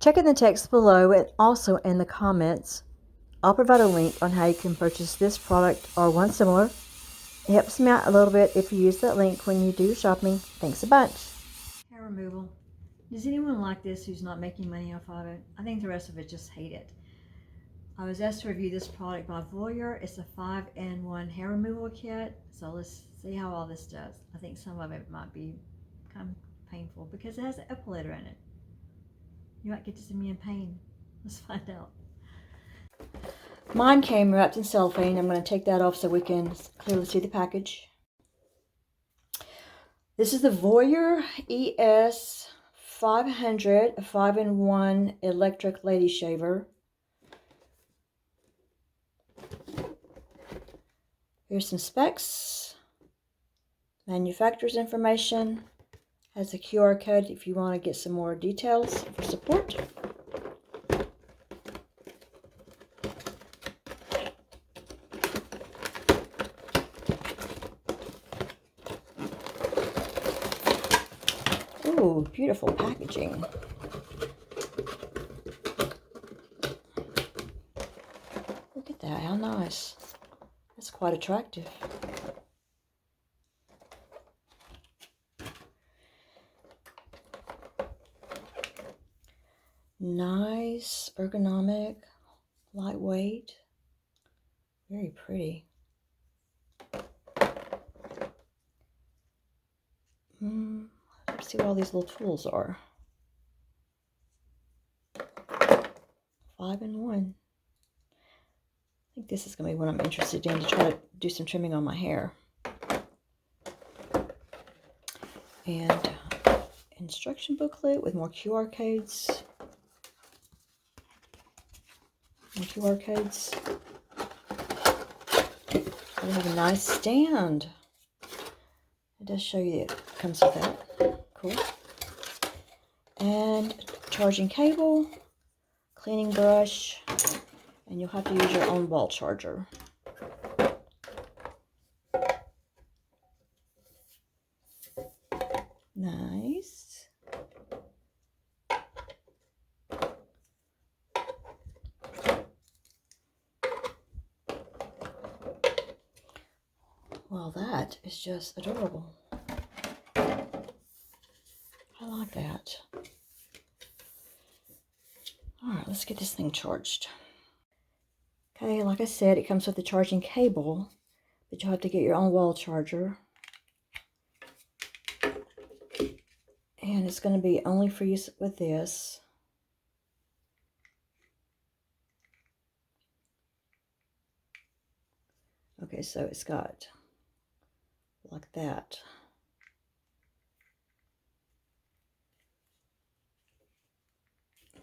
Check in the text below and also in the comments. I'll provide a link on how you can purchase this product or one similar. It helps me out a little bit if you use that link when you do your shopping. Thanks a bunch. Hair removal. Does anyone like this who's not making money off of it? I think the rest of it just hate it. I was asked to review this product by Voyor. It's a 5-in-1 hair removal kit. So let's see how all this does. I think some of it might be kind of painful because it has an Epilator in it. You might get to see me in pain. Let's find out. Mine came wrapped in cellophane. I'm going to take that off so we can clearly see the package. This is the Voyor ES500, a 5-in-1 electric lady shaver. Here's some specs, manufacturer's information, has a QR code if you want to get some more details for support. Ooh, beautiful packaging. Look at that, how nice. That's quite attractive. Nice, ergonomic, lightweight, very pretty. Let's see what all these little tools are. 5-in-1. I think this is going to be what I'm interested in to try to do some trimming on my hair. And instruction booklet with more QR codes. More QR codes. We have a nice stand. It does show you that it comes with that. Cool. And charging cable, cleaning brush, and you'll have to use your own wall charger. Nice. Well, that is just adorable. I like that. Alright, let's get this thing charged. Okay, like I said, it comes with the charging cable, but you'll have to get your own wall charger. And it's going to be only for use with this. Okay, so it's got like that.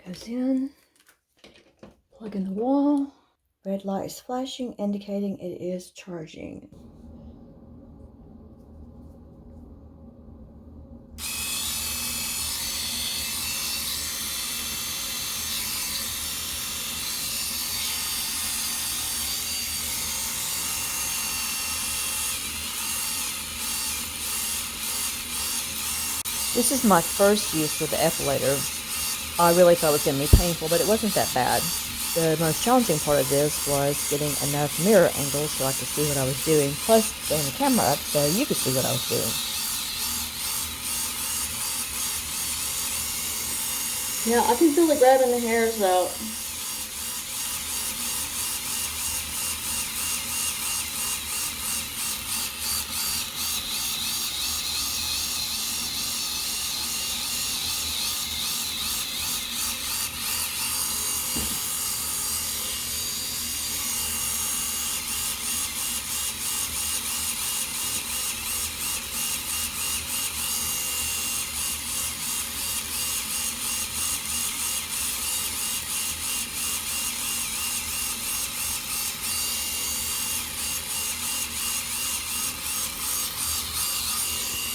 Goes in, plug in the wall. Red light is flashing, indicating it is charging. This is my first use with the Epilator. I really thought it was going to be painful, but it wasn't that bad. The most challenging part of this was getting enough mirror angles so I could see what I was doing, plus getting the camera up so you could see what I was doing. Yeah, I can feel it grabbing the hairs out.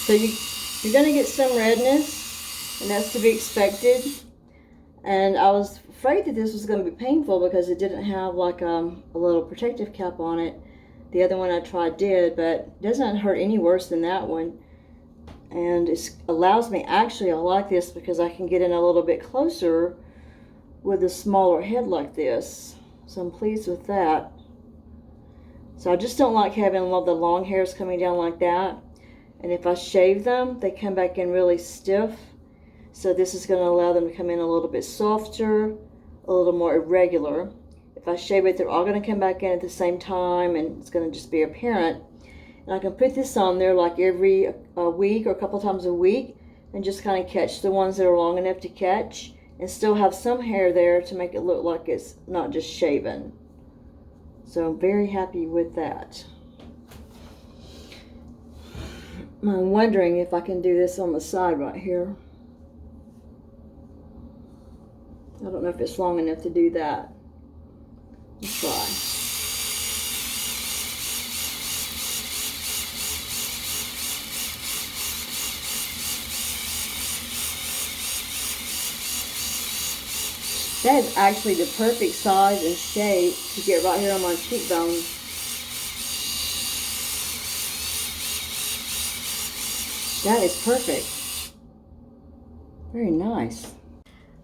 So you're going to get some redness, and that's to be expected. And I was afraid that this was going to be painful because it didn't have like a little protective cap on it. The other one I tried did, but it doesn't hurt any worse than that one. And it allows me, actually I like this because I can get in a little bit closer with a smaller head like this. So I'm pleased with that. So I just don't like having all the long hairs coming down like that. And if I shave them, they come back in really stiff. So this is going to allow them to come in a little bit softer, a little more irregular. If I shave it, they're all going to come back in at the same time, and it's going to just be apparent. And I can put this on there like every week or a couple times a week and just kind of catch the ones that are long enough to catch and still have some hair there to make it look like it's not just shaven. So I'm very happy with that. I'm wondering if I can do this on the side right here. I don't know if it's long enough to do that. Let's try. That is actually the perfect size and shape to get right here on my cheekbone. That is perfect. Very nice.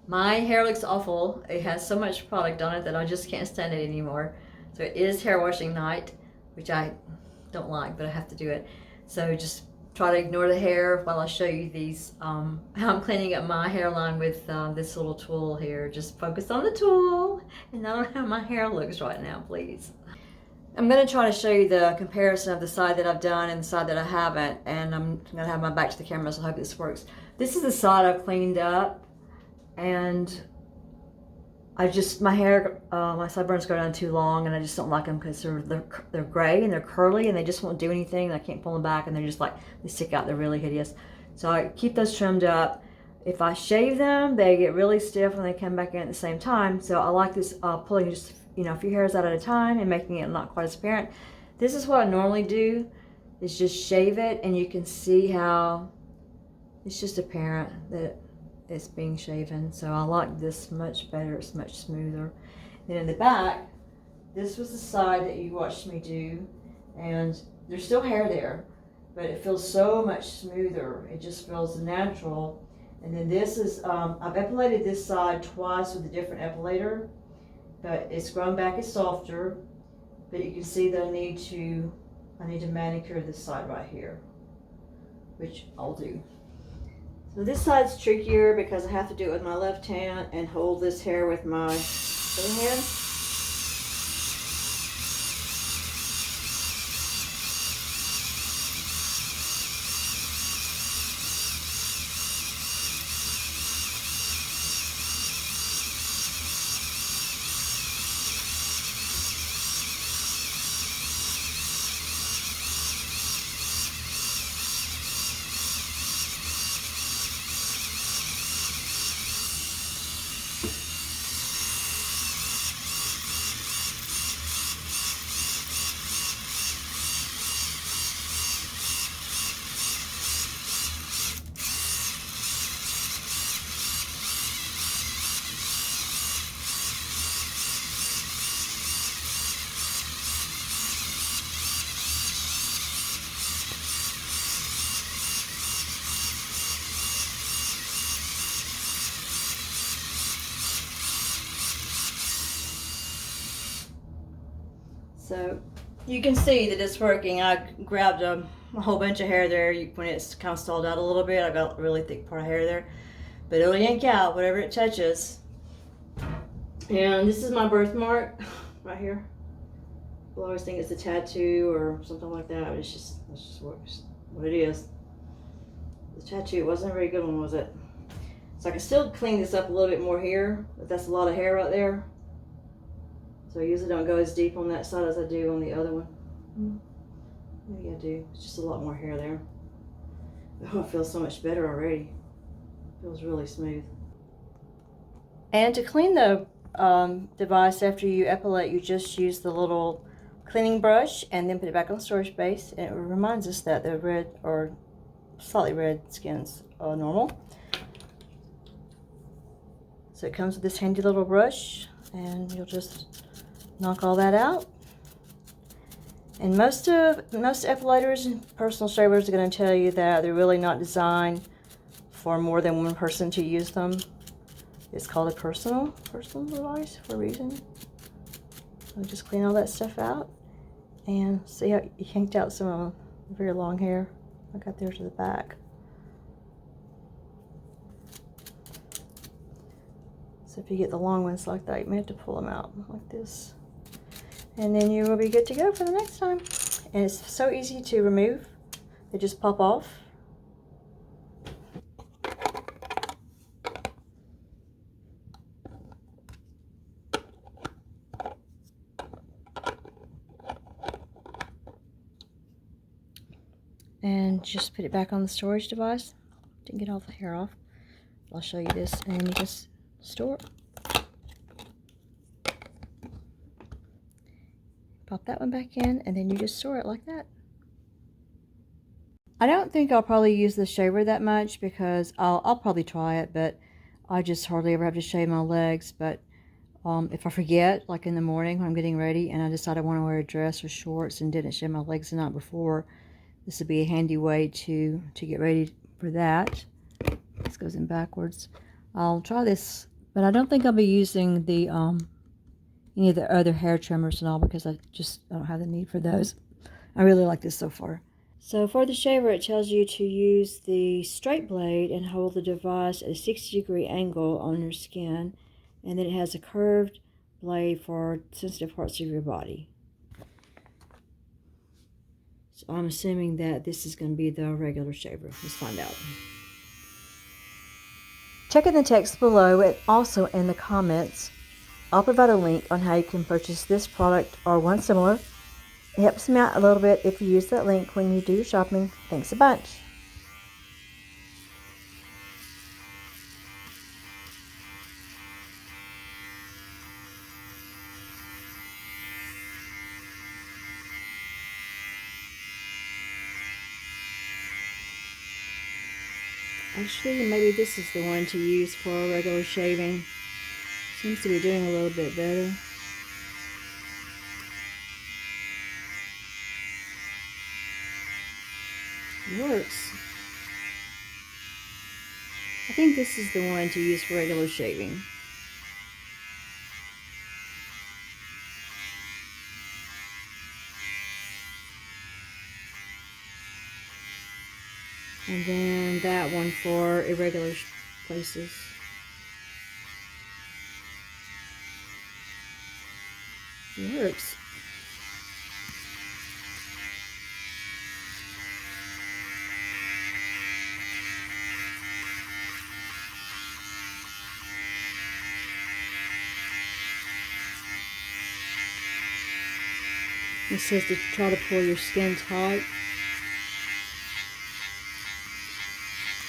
My hair looks awful. It has so much product on it that I just can't stand it anymore. So it is hair washing night, which I don't like, but I have to do it. So just try to ignore the hair while I show you these, how I'm cleaning up my hairline with this little tool here. Just focus on the tool and not on how my hair looks right now, please. I'm going to try to show you the comparison of the side that I've done and the side that I haven't, and I'm going to have my back to the camera, so I hope this works. This is the side I've cleaned up, and my hair, my sideburns go down too long, and I just don't like them because they're gray and they're curly and they just won't do anything, and I can't pull them back, and they're just like, they stick out, they're really hideous. So I keep those trimmed up. If I shave them, they get really stiff when they come back in at the same time. So I like this pulling just a few hairs out at a time and making it not quite as apparent. This is what I normally do, is just shave it, and you can see how it's just apparent that it's being shaven. So I like this much better. It's much smoother. Then in the back, this was the side that you watched me do, and there's still hair there, but it feels so much smoother. It just feels natural. And then this is, I've epilated this side twice with a different epilator, but it's grown back, it's softer, but you can see that I need to manicure this side right here, which I'll do. So this side's trickier because I have to do it with my left hand and hold this hair with my other hand. So you can see that it's working. I grabbed a whole bunch of hair there when it's kind of stalled out a little bit. I got a really thick part of hair there, but it'll yank out whatever it touches. And this is my birthmark right here. People always think it's a tattoo or something like that. It's just what it is. The tattoo wasn't a very good one, was it? So I can still clean this up a little bit more here, but that's a lot of hair right there. So I usually don't go as deep on that side as I do on the other one. Maybe I do. It's just a lot more hair there. Oh, it feels so much better already. It feels really smooth. And to clean the device after you epilate, you just use the little cleaning brush and then put it back on the storage base. And it reminds us that the red or slightly red skin's normal. So it comes with this handy little brush, and you'll just knock all that out. And most epilators and personal shavers are going to tell you that they're really not designed for more than one person to use them. It's called a personal device for a reason. I'll just clean all that stuff out. And see how you yanked out some very long hair. I got there to the back. So if you get the long ones like that, you may have to pull them out like this. And then you will be good to go for the next time. And it's so easy to remove. They just pop off. And just put it back on the storage device. Didn't get all the hair off. I'll show you this, and you just store it. Pop that one back in, and then you just store it like that. I don't think I'll probably use the shaver that much because I'll probably try it, but I just hardly ever have to shave my legs. But if I forget, like in the morning when I'm getting ready and I decide I want to wear a dress or shorts and didn't shave my legs the night before, this would be a handy way to get ready for that. This goes in backwards. I'll try this, but I don't think I'll be using the any of the other hair trimmers and all because I don't have the need for those. I really like this so far. So for the shaver, it tells you to use the straight blade and hold the device at a 60-degree angle on your skin, and then it has a curved blade for sensitive parts of your body. So I'm assuming that this is going to be the regular shaver. Let's find out. Check in the text below and also in the comments. I'll provide a link on how you can purchase this product or one similar. It helps me out a little bit if you use that link when you do your shopping. Thanks a bunch. Actually, maybe this is the one to use for regular shaving. Seems to be doing a little bit better. It works. I think this is the one to use for regular shaving. And then that one for irregular places. It works. It says to try to pull your skin tight.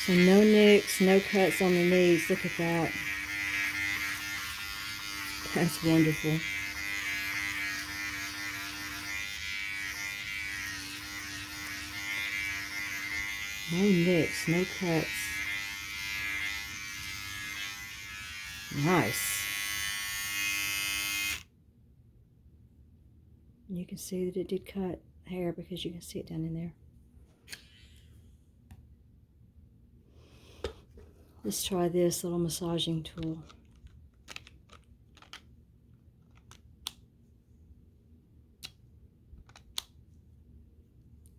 So no nicks, no cuts on the knees. Look at that. That's wonderful. No nicks, no cuts. Nice. You can see that it did cut hair because you can see it down in there. Let's try this little massaging tool.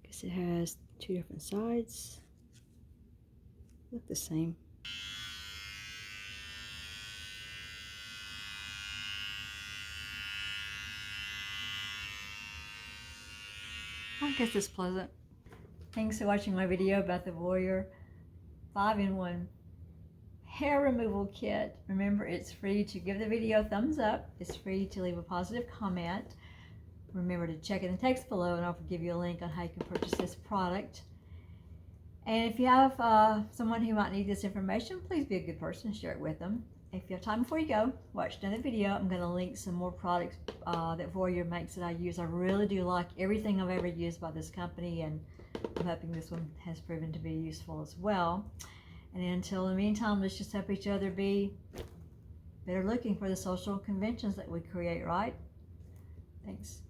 Guess it has two different sides. Look the same. I guess it's pleasant. Thanks for watching my video about the Voyor 5-in-1 hair removal kit. Remember, it's free to give the video a thumbs up. It's free to leave a positive comment. Remember to check in the text below and I'll give you a link on how you can purchase this product. And if you have someone who might need this information, please be a good person and share it with them. If you have time before you go, watch another video. I'm going to link some more products that Voyor makes that I use. I really do like everything I've ever used by this company, and I'm hoping this one has proven to be useful as well. And until the meantime, let's just help each other be better looking for the social conventions that we create, right? Thanks.